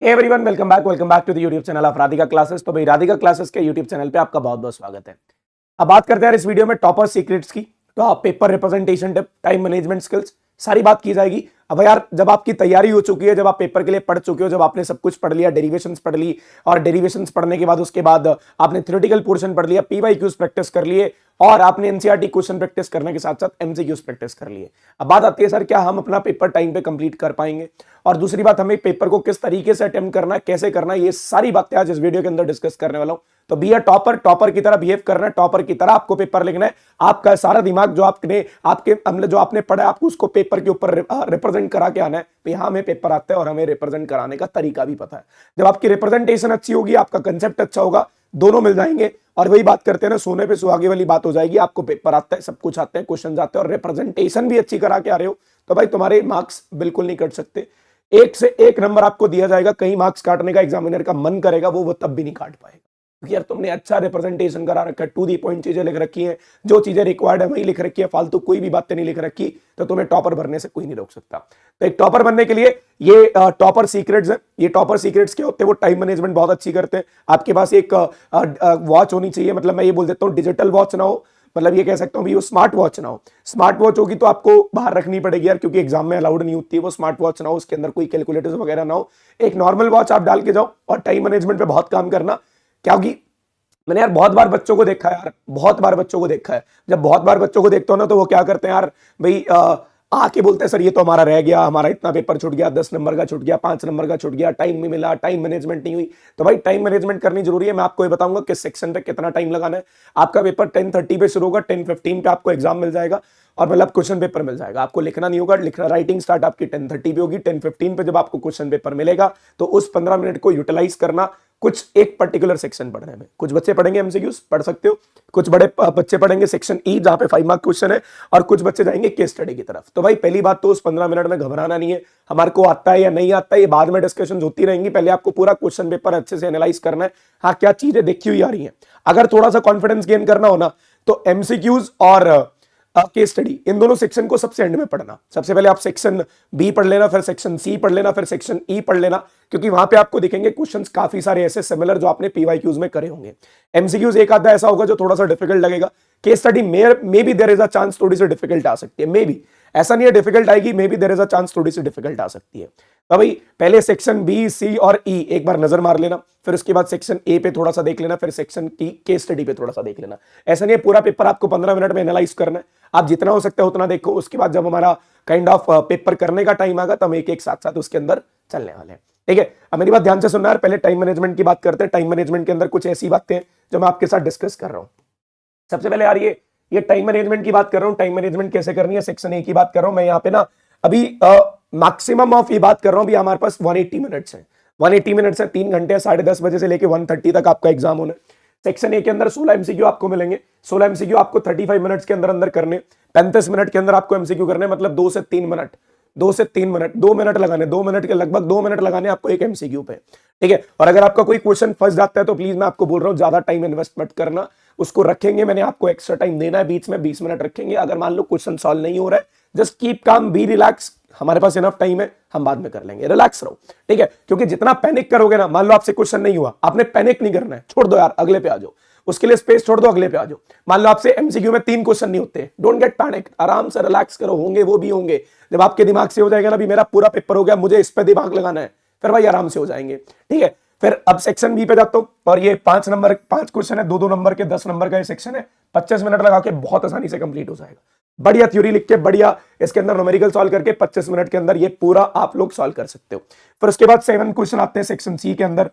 Everyone welcome back to the YouTube channel of Radhika classes. तो भाई Radhika classes के YouTube channel पे आपका बहुत बहुत स्वागत है। अब बात करते हैं इस वीडियो में टॉपर सीक्रेट्स की। तो आप paper representation tip, time management skills, सारी बात की जाएगी। अब यार जब आपकी तैयारी हो चुकी है, जब आप पेपर के लिए पढ़ चुके हो, जब आपने सब कुछ पढ़ लिया, डेरिवेशंस पढ़ ली, और डेरिवेशंस पढ़ने के बाद उसके बाद आपने थ्योरेटिकल पोर्शन पढ़ लिया, पीवाईक्यूज प्रैक्टिस कर लिए, और आपने एनसीईआरटी क्वेश्चन प्रैक्टिस करने के साथ साथ एमसीक्यूज प्रैक्टिस कर लिए। अब बात आती है सर क्या हम अपना पेपर टाइम पे कंप्लीट कर पाएंगे, और दूसरी बात हमें पेपर को किस तरीके से अटेम्प्ट करना है, कैसे करना है, ये सारी बातें आज इस वीडियो के अंदर डिस्कस करने वाला हूं। तो बी अ टॉपर, टॉपर की तरह बिहेव करना है, टॉपर की तरह आपको पेपर लिखना है। आपका सारा दिमाग जो आपने पढ़ा है आपको उसको पेपर के ऊपर रिप्रेजेंट करा के आना है। हाँ हमें पेपर आता है और हमें रिप्रेजेंट कराने का तरीका भी पता है। जब आपकी रिप्रेजेंटेशन अच्छी होगी, आपका कंसेप्ट अच्छा होगा, दोनों मिल जाएंगे। और वही बात करते हैं ना, सोने पे सुहागे वाली बात हो जाएगी। आपको पेपर आता है, सब कुछ आता है, क्वेश्चन आते हैं, और रिप्रेजेंटेशन भी अच्छी करा के आ रहे हो, तो भाई तुम्हारे मार्क्स बिल्कुल नहीं कट सकते। एक से एक नंबर आपको दिया जाएगा। कहीं मार्क्स काटने का एग्जामिनर का मन करेगा वो तब भी नहीं काट पाएगा, क्योंकि यार तुमने अच्छा रिप्रेजेंटेशन करा रखा है, टू दी पॉइंट चीजें लिख रखी हैं, जो चीजें रिक्वायर्ड है वही लिख रखी है, फालतू कोई भी बातें नहीं लिख रखी, तो तुम्हें टॉपर बनने से कोई नहीं रोक सकता। तो एक टॉपर बनने के लिए ये टॉपर सीक्रेट्स है। ये टॉपर सीक्रेट्स क्या होते हैं? वो टाइम मैनेजमेंट बहुत अच्छी करते हैं। आपके पास एक वॉच होनी चाहिए, मतलब मैं ये बोल देता हूँ डिजिटल वॉच ना हो, मतलब ये कह सकता हूँ भी वो स्मार्ट वॉच ना हो। स्मार्ट वॉच होगी तो आपको बाहर रखनी पड़ेगी यार, क्योंकि एग्जाम में अलाउड नहीं होती है। वो स्मार्ट वॉच ना हो, उसके अंदर कोई कैलकुलेटर्स वगैरह ना हो। एक नॉर्मल वॉच आप डाल के जाओ और टाइम मैनेजमेंट पे बहुत काम करना। क्योंकि मैंने यार बहुत बार बच्चों को देखा है यार, बहुत बार बच्चों को देखा है। जब बहुत बार बच्चों को देखता हूं ना, तो वो क्या करते हैं यार भाई, आके बोलते हैं सर ये तो हमारा रह गया, हमारा इतना पेपर छूट गया, 10 नंबर का छूट गया, 5 नंबर का छूट गया, टाइम नहीं मिला, टाइम मैनेजमेंट नहीं हुई। तो भाई टाइम मैनेजमेंट करनी जरूरी है। मैं आपको ये बताऊंगा किस सेक्शन पे कितना टाइम लगाना है। आपका पेपर 10:30 पे शुरू होगा, 10:15 पे आपको एग्जाम मिल जाएगा, और मतलब क्वेश्चन पेपर मिल जाएगा। आपको लिखना नहीं होगा, लिखना राइटिंग स्टार्ट आपकी 10:30 पे होगी। 10:15 पे जब आपको क्वेश्चन पेपर मिलेगा, तो उस 15 मिनट को यूटिलाइज करना कुछ एक पर्टिकुलर सेक्शन पढ़ने में। कुछ बच्चे पढ़ेंगे एमसीक्यूज, पढ़ सकते हो। कुछ बड़े बच्चे पढ़ेंगे सेक्शन ई, जहां पे 5 मार्क क्वेश्चन है, और कुछ बच्चे जाएंगे केस स्टडी की तरफ। तो भाई पहली बात तो उस 15 मिनट में घबराना नहीं है। हमारे को आता है या नहीं आता है ये बाद में डिस्कशन होती रहेंगी। पहले आपको पूरा क्वेश्चन पेपर अच्छे से एनालाइज करना है। हाँ क्या चीजें देखी हुई आ रही है। अगर थोड़ा सा कॉन्फिडेंस गेन करना हो ना, तो एमसीक्यूज और केस स्टडी, इन दोनों सेक्शन को सबसे एंड में पढ़ना। सबसे पहले आप सेक्शन बी पढ़ लेना, फिर सेक्शन सी पढ़ लेना, फिर सेक्शन ई पढ़ लेना, क्योंकि वहां पे आपको दिखेंगे क्वेश्चंस काफी सारे ऐसे सिमिलर जो आपने पीवाईक्यूज में करे होंगे। एमसीक्यूज एक आधा ऐसा होगा जो थोड़ा सा डिफिकल्ट लगेगा। Case study maybe there is a chance थोड़ी सी डिफिकल्ट आ सकती है, मे बी, ऐसा नहीं है डिफिकल्ट आएगी, maybe there is a chance थोड़ी सी डिफिकल्ट आ सकती है। तो भाई पहले सेक्शन बी, सी और ई एक बार नजर मार लेना, फिर उसके बाद सेक्शन ए पे थोड़ा सा देख लेना, फिर सेक्शन की केस स्टडी पे थोड़ा सा देख लेना। ऐसा नहीं है पूरा पेपर आपको 15 मिनट में एनालाइज करना है। आप जितना हो सकता है उतना देखो। उसके बाद जब हमारा काइंड ऑफ पेपर करने का टाइम आएगा, तो हम एक एक साथ साथ उसके अंदर चलने वाले हैं। ठीक है, अब मेरी बात ध्यान से सुनना यार। पहले टाइम मैनेजमेंट की बात करते हैं। टाइम मैनेजमेंट के अंदर कुछ ऐसी बातें हैं जो मैं आपके साथ डिस्कस कर रहा हूं। सबसे पहले यार ये टाइम मैनेजमेंट की बात कर रहा हूं। टाइम मैनेजमेंट कैसे करनी है, सेक्शन ए की बात कर रहा हूं मैं यहाँ पे ना। अभी मैक्सिमम ऑफ ये बात कर रहा हूं, अभी हमारे पास 180 मिनट्स है। 180 मिनट्स है, 3 घंटे, 10:30 बजे से लेकर 1:30 तक आपका एग्जाम होना है। सेक्शन ए के अंदर 16 एमसीक्यू आपको मिलेंगे। 16 एमसीक्यू आपको 35 मिनट्स के अंदर अंदर करने। 35 मिनट के अंदर आपको एमसीक्यू करने, मतलब 2 से 3 मिनट, 2 से 3 मिनट, 2 मिनट लगाने, 2 मिनट के लगभग 2 मिनट लगाने आपको एक एमसीक्यू पे। ठीक है, और अगर आपका कोई क्वेश्चन फंस जाता है तो प्लीज मैं आपको बोल रहा हूं ज्यादा टाइम इन्वेस्ट मत करना। उसको रखेंगे, मैंने आपको एक्स्ट्रा टाइम देना है, बीच में 20 मिनट रखेंगे। अगर मान लो क्वेश्चन सॉल्व नहीं हो रहा है, just keep calm, be relax, हमारे पास इनफ टाइम है, हम बाद में कर लेंगे, रिलैक्स रहो। ठीक है, क्योंकि जितना पैनिक करोगे ना, मान लो आपसे क्वेश्चन नहीं हुआ, आपने पैनिक नहीं करना है, छोड़ दो यार, अगले पे आ जाओ। उसके लिए स्पेस छोड़ दो, अगले पे आ जाओ। मान लो आपसे एमसीक्यू में 3 क्वेश्चन नहीं होते, डोंट गेट पैनिक, आराम से रिलैक्स करो, होंगे वो भी होंगे। जब आपके दिमाग से हो जाएगा ना भी मेरा पूरा पेपर हो गया, मुझे इस पे दिमाग लगाना है, फिर भाई आराम से हो जाएंगे। ठीक है, फिर अब सेक्शन बी पे जाता हूं, और ये 5 क्वेश्चन है, 2-2 नंबर के, 10 नंबर का ये सेक्शन है। 25 मिनट लगा के बहुत आसानी से कंप्लीट हो जाएगा। बढ़िया थ्योरी लिख के, बढ़िया इसके अंदर न्यूमेरिकल सॉल्व करके 25 मिनट के अंदर ये पूरा आप लोग सॉल्व कर सकते हो। फिर उसके बाद 7 क्वेश्चन आते हैं सेक्शन सी के अंदर,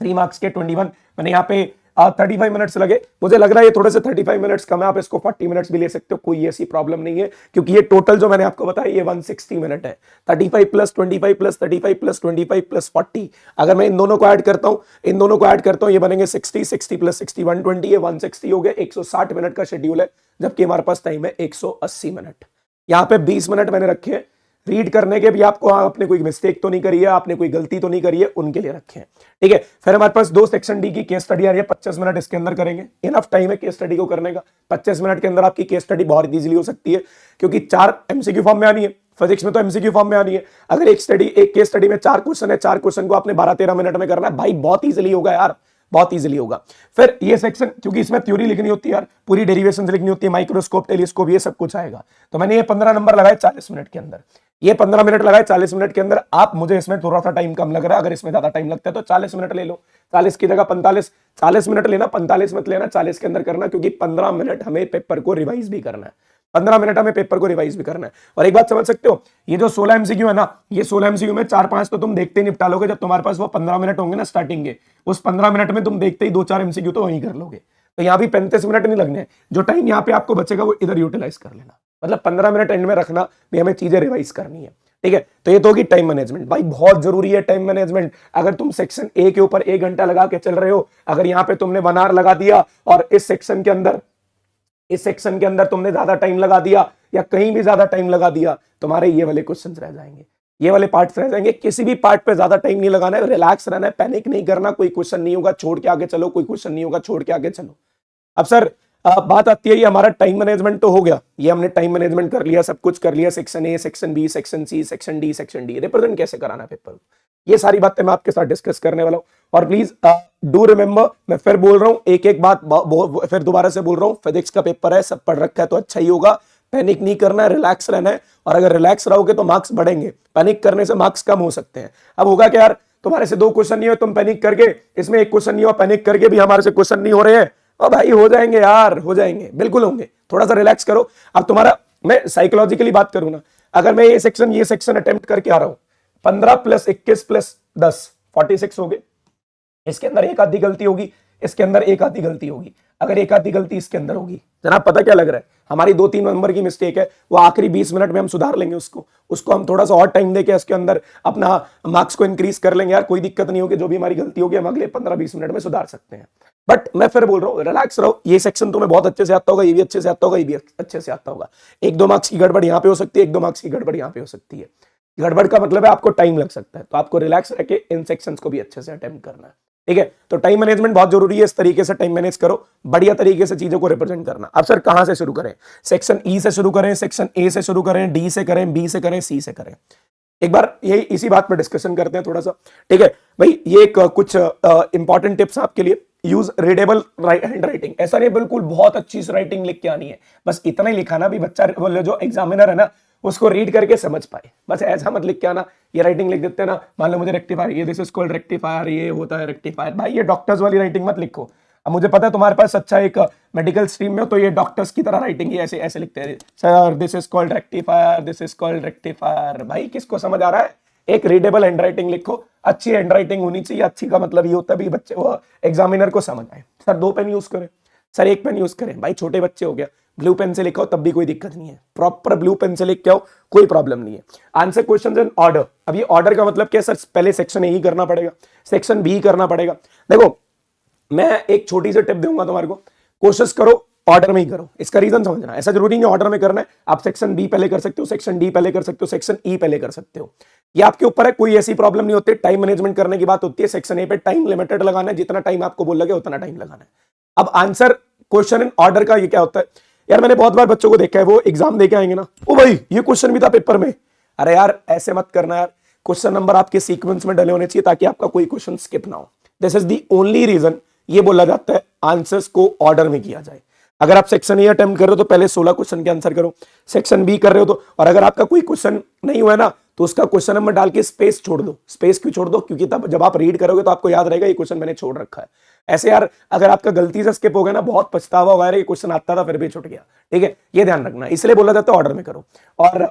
3 मार्क्स के 21। मैंने यहाँ पे 35 मिनट्स लगे। मुझे लग रहा है ये थोड़े से 35 मिनट्स कम है, आप इसको 40 मिनट्स भी ले सकते हो, कोई ऐसी प्रॉब्लम नहीं है, क्योंकि ये टोटल जो मैंने आपको बताया ये 160 मिनट है। 35 प्लस 25 प्लस 35 प्लस 25 प्लस 40, अगर मैं इन दोनों को ऐड करता हूं, ये बनेंगे 60, 60 प्लस 60 120, ये 160 हो गया। 160 मिनट का शेड्यूल है, जबकि हमारे पास टाइम है 180 मिनट। यहाँ पे 20 मिनट मैंने रखे हैं रीड करने के भी। आपको आपने कोई मिस्टेक तो नहीं करी है, आपने कोई गलती तो नहीं करी है, उनके लिए रखे हैं। ठीक है, फिर हमारे पास 2 सेक्शन डी की केस स्टडी आ रही है, 25 मिनट इसके अंदर करेंगे। इनफ टाइम है केस स्टडी को करने का। 25 मिनट के अंदर आपकी केस स्टडी बहुत इजीली हो सकती है, क्योंकि 4 एमसीक्यू फॉर्म में आनी है, फिजिक्स में तो एमसीक्यू फॉर्म में आनी है। अगर एक केस स्टडी में 4 क्वेश्चन है, 4 क्वेश्चन को आपने 12-13 मिनट में करना है भाई, बहुत इजीली होगा यार, बहुत इजीली होगा। फिर ये सेक्शन, क्योंकि इसमें थ्योरी लिखनी होती है यार, पूरी डेरिवेशन लिखनी होती है, माइक्रोस्कोप, टेलीस्कोप, ये सब कुछ आएगा। तो मैंने ये 15 नंबर लगाए 40 मिनट के अंदर, ये 15 मिनट लगाए 40 मिनट के अंदर। आप, मुझे इसमें थोड़ा सा टाइम कम लग रहा है, अगर इसमें ज्यादा टाइम लगता है तो 40 मिनट ले लो, 40 की जगह 45, 40 मिनट लेना, 45 मत लेना, 40 के अंदर करना, क्योंकि 15 मिनट हमें पेपर को रिवाइज भी करना है, 15 मिनट हमें पेपर को रिवाइज भी करना है। और एक बात समझ सकते हो, ये जो 16 एमसीक्यू है ना, ये 16 एमसीक्यू में 4-5 तो तुम देखते ही निपटा लोगे, जब तुम्हारे पास वो 15 मिनट होंगे ना स्टार्टिंग के, उस 15 मिनट में तुम देखते ही 2-4 एमसीक्यू तो वहीं कर लोगे। तो यहाँ भी 35 मिनट नहीं लगने, जो टाइम यहाँ पे आपको बचेगा वो इधर यूटिलाइज कर लेना, मतलब 15 मिनट एंड में रखना भी, हमें चीजें रिवाइज करनी है, ठीक है। तो ये तो होगी टाइम मैनेजमेंट, भाई बहुत जरूरी है टाइम मैनेजमेंट। अगर तुम सेक्शन ए के ऊपर 1 घंटा लगा के चल रहे हो, अगर यहाँ पे तुमने 1 आवर लगा दिया और इस सेक्शन के अंदर तुमने ज्यादा टाइम लगा दिया या कहीं भी ज्यादा टाइम लगा दिया, तुम्हारे ये वाले क्वेश्चंस रह जाएंगे, ये वाले पार्ट्स रह जाएंगे। किसी भी पार्ट पे ज्यादा टाइम नहीं लगाना है, रिलैक्स रहना है, पैनिक नहीं करना, कोई क्वेश्चन नहीं होगा छोड़ के आगे चलो, कोई क्वेश्चन नहीं होगा छोड़ के आगे चलो। अब सर बात आती है, ये हमारा टाइम मैनेजमेंट तो हो गया, ये हमने टाइम मैनेजमेंट कर लिया, सब कुछ कर लिया, section A, section B, section C, section D, section D, represent कैसे कराना है पेपर, ये सारी बातें मैं आपके साथ डिस्कस करने वाला हूं। और प्लीज डू रिमेंबर, मैं फिर बोल रहा हूं, एक एक बात फिर दोबारा से बोल रहा हूं, फिजिक्स का पेपर है, सब पढ़ रखा है तो अच्छा ही होगा, पैनिक नहीं करना है, रिलैक्स रहना है, और अगर रिलैक्स रहोगे तो मार्क्स बढ़ेंगे, पैनिक करने से मार्क्स कम हो सकते हैं। अब होगा क्या यार, तुम्हारे से 2 क्वेश्चन नहीं हो, तुम पैनिक करके, इसमें 1 क्वेश्चन नहीं हो, पैनिक करके भी हमारे से क्वेश्चन नहीं हो रहे हैं, और भाई हो जाएंगे यार, हो जाएंगे, बिल्कुल होंगे, थोड़ा सा रिलैक्स करो। अब तुम्हारा, मैं साइकोलॉजिकली बात करूं ना, अगर मैं ये सेक्शन अटेम्प्ट करके आ रहा हूं, 15 + 21 + 10 46 हो गए, इसके अंदर एक आधी गलती होगी, इसके अंदर एक आधी गलती होगी, अगर एक आधी गलती इसके अंदर होगी, जनाब पता क्या लग रहा है, हमारी 2-3 नंबर की मिस्टेक है, वो आखिरी 20 मिनट में हम सुधार लेंगे, उसको हम थोड़ा सा और टाइम देके इसके अंदर अपना मार्क्स को इंक्रीज कर लेंगे यार, कोई दिक्कत नहीं होगी, जो भी हमारी गलती होगी हम अगले 15-20 मिनट में सुधार सकते हैं। बट मैं फिर बोल रहा हूँ, रिलैक्स रहो, ये सेक्शन तुम्हें बहुत अच्छे से आता होगा, ये भी अच्छे से आता होगा, ये भी अच्छे से आता होगा। 1-2 मार्क्स की गड़बड़ यहाँ पे हो सकती है, 1-2 मार्क्स की गड़बड़ यहाँ पे हो सकती है, गड़बड़ का मतलब है आपको टाइम लग सकता है, तो आपको रिलैक्स रह के इन सेक्शंस को भी अच्छे से अटेम्प्ट करना है, ठीक है। तो टाइम मैनेजमेंट बहुत जरूरी है, इस तरीके से टाइम मैनेज करो, बढ़िया तरीके से चीजों को रिप्रेजेंट करना। अब सर कहां से शुरू करें, सेक्शन ई से शुरू करें, सेक्शन ए से शुरू करें, डी से करें, बी से करें, सी से करें, एक बार ये इसी बात पर डिस्कशन करते हैं थोड़ा सा, ठीक है भाई। ये कुछ इंपॉर्टेंट टिप्स आपके लिए, यूज रीडेबल हैंड राइटिंग, ऐसा नहीं बिल्कुल बहुत अच्छी राइटिंग लिख के आनी है, बस इतना ही लिखाना भी बच्चा, जो एग्जामिनर है ना उसको रीड करके समझ पाए, बस ऐसा मत लिख के आना, ये राइटिंग लिख देते हैं ना, मान लो मुझे रेक्टिफायर, ये दिस इज कॉल्ड रेक्टिफायर, ये होता है रेक्टिफायर, भाई ये डॉक्टर्स वाली राइटिंग मत लिखो। अब मुझे पता है तुम्हारे पास अच्छा एक मेडिकल स्ट्रीम में हो, तो ये डॉक्टर्स की तरह राइटिंग ही ऐसे ऐसे लिखते हैं, sir this is called rectifier, this is called rectifier, भाई किसको समझ आ रहा है, एक रीडेबल हैंड राइटिंग लिखो, अच्छी हैंड राइटिंग होनी चाहिए, अच्छी का मतलब ये होता है बच्चे, वो एग्जामिनर को समझ आए। सर 2 पेन यूज करें, सर 1 पेन यूज करें, भाई छोटे बच्चे हो गया, ब्लू पेन से लिखाओ तब भी कोई दिक्कत नहीं है, प्रॉपर ब्लू पेन से लिख के आओ, कोई प्रॉब्लम नहीं है। आंसर क्वेश्चंस इन ऑर्डर, अब ये ऑर्डर का मतलब क्या सर, पहले सेक्शन ए ही करना पड़ेगा, सेक्शन बी करना पड़ेगा। देखो मैं एक छोटी सी टिप दूंगा तुम्हारे को, कोशिश करो ऑर्डर में ही करो, इसका रीजन समझना, ऐसा जरूरी नहीं ऑर्डर में करना है, आप सेक्शन बी पहले कर सकते हो, सेक्शन डी पहले कर सकते हो, सेक्शन ई पहले कर सकते हो, ये आपके ऊपर है, कोई ऐसी प्रॉब्लम नहीं होती, टाइम मैनेजमेंट करने की बात होती है। सेक्शन ए पे टाइम लिमिटेड लगाना है, जितना टाइम आपको बोल लगे उतना टाइम लगाना है। अब आंसर क्वेश्चन इन ऑर्डर का ये क्या होता है यार, मैंने बहुत बार बच्चों को देखा है, वो एग्जाम देके आएंगे ना, ओ भाई ये क्वेश्चन भी था पेपर में, अरे यार ऐसे मत करना यार, क्वेश्चन नंबर आपके सीक्वेंस में डले होने चाहिए ताकि आपका कोई क्वेश्चन स्किप ना हो। This is the only reason ये बोला जाता है आंसर्स को ऑर्डर में किया जाए। अगर आप सेक्शन ए अटेम्प्ट कर रहे हो तो पहले 16 क्वेश्चन के आंसर करो, सेक्शन बी कर रहे हो तो, और अगर आपका कोई क्वेश्चन नहीं हुआ ना तो उसका क्वेश्चन नंबर डाल के स्पेस छोड़ दो। स्पेस क्यों छोड़ दो, क्योंकि तब जब आप रीड करोगे तो आपको याद रहेगा ये क्वेश्चन मैंने छोड़ रखा है। ऐसे यार अगर आपका गलती से स्किप हो गया ना, बहुत पछतावा होगा, ये क्वेश्चन आता था फिर भी छूट गया, ठीक है, ये ध्यान रखना, इसलिए बोला जाता है ऑर्डर में करो। और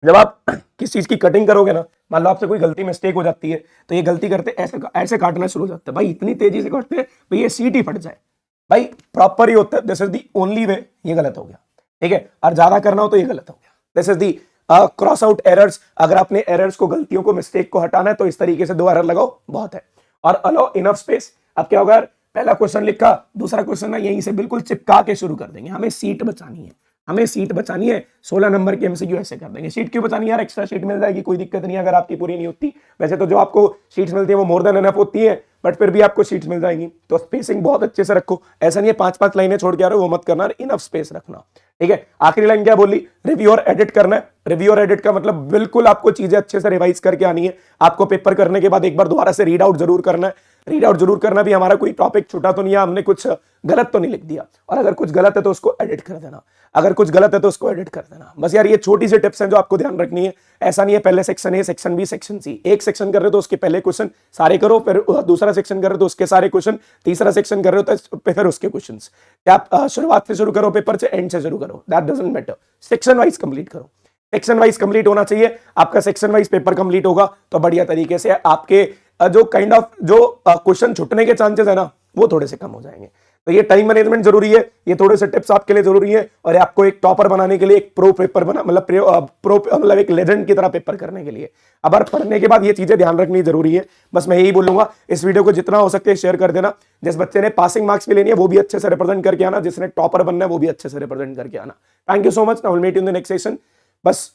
जब आप किस चीज की कटिंग करोगे ना, मान लो आपसे कोई गलती मिस्टेक हो जाती है, तो ये गलती करते ऐसे ऐसे काटना शुरू हो जाता है, भाई इतनी तेजी से काटते हैं भाई ये सीट ही फट जाए, भाई प्रॉपर ही होता है, this is the only way, ये गलत हो गया, ठीक है, और ज्यादा करना हो तो ये गलत हो गया। This is the cross out errors, अगर आपने एरर्स को, गलतियों को, मिस्टेक को हटाना है तो इस तरीके से 2 एरर लगाओ, बहुत है। और अलो इनफ स्पेस, अब क्या होगा, पहला क्वेश्चन लिखा, दूसरा क्वेश्चन ना यहीं से बिल्कुल चिपका के शुरू कर देंगे, हमें सीट बचानी है, हमें सीट बचानी है, 16 नंबर के एमसीक्यू ऐसे कर देंगे। सीट क्यों बचानी है यार, एक्स्ट्रा सीट मिल जाएगी, कोई दिक्कत नहीं है अगर आपकी पूरी नहीं होती, वैसे तो जो आपको सीट्स मिलती है वो मोर देन एनफ होती है, बट फिर भी आपको सीट्स मिल जाएंगी। तो स्पेसिंग बहुत अच्छे से रखो, ऐसा नहीं है 5-5 लाइनें छोड़ के आ रहे हो, वो मत करना, इनफ स्पेस रखना, ठीक है, आखिरी लाइन क्या बोली, रिव्यू और एडिट करना है। रिव्यू और एडिट का मतलब बिल्कुल आपको चीजें अच्छे से रिवाइज करके आनी है। आपको पेपर करने के बाद एक बार दोबारा से रीड आउट जरूर करना है। रीड आउट जरूर करना भी, हमारा कोई टॉपिक छूटा तो नहीं है, हमने कुछ गलत तो नहीं लिख दिया, और अगर कुछ गलत है तो उसको एडिट कर देना, अगर कुछ गलत है तो उसको एडिट कर देना। बस यार ये छोटी सी टिप्स हैं जो आपको ध्यान रखनी है। ऐसा नहीं है पहले section A, section B, section C, एक सेक्शन कर रहे हो तो उसके पहले क्वेश्चन सारे करो, फिर दूसरा सेक्शन कर रहे हो तो उसके सारे क्वेश्चन, तीसरा सेक्शन कर रहे हो तो फिर उसके क्वेश्चन। आप शुरुआत से शुरू करो, पेपर से एंड से शुरू करो, that doesn't matter. Section wise complete करो, सेक्शन वाइज कंप्लीट होना चाहिए। आपका सेक्शन वाइज पेपर कंप्लीट होगा तो बढ़िया तरीके से आपके जो काइंड ऑफ जो क्वेश्चन छुटने के चांसेस है ना, वो थोड़े से कम हो जाएंगे। तो ये टाइम मैनेजमेंट जरूरी है, ये थोड़े से टिप्स आपके लिए जरूरी है, और आपको एक टॉपर बनाने के लिए, एक प्रो पेपर बना मतलब एक लेजेंड की तरह पेपर करने के लिए। अब पढ़ने के बाद ये चीजें ध्यान रखनी जरूरी है। बस मैं यही बोलूंगा, इस वीडियो को जितना हो सके शेयर कर देना। जिस बच्चे ने पासिंग मार्क्स भी लेनी है वो भी अच्छे से रिप्रेजेंट करके आना, जिसने टॉपर बनना है वो भी अच्छे से रिप्रेजेंट करके आना। Thank you so much, I will meet you in the next session. बस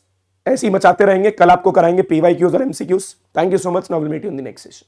ऐसे ही मचाते रहेंगे, कल आपको कराएंगे PYQs और MCQs। Thank you so much, now will meet you in the next session.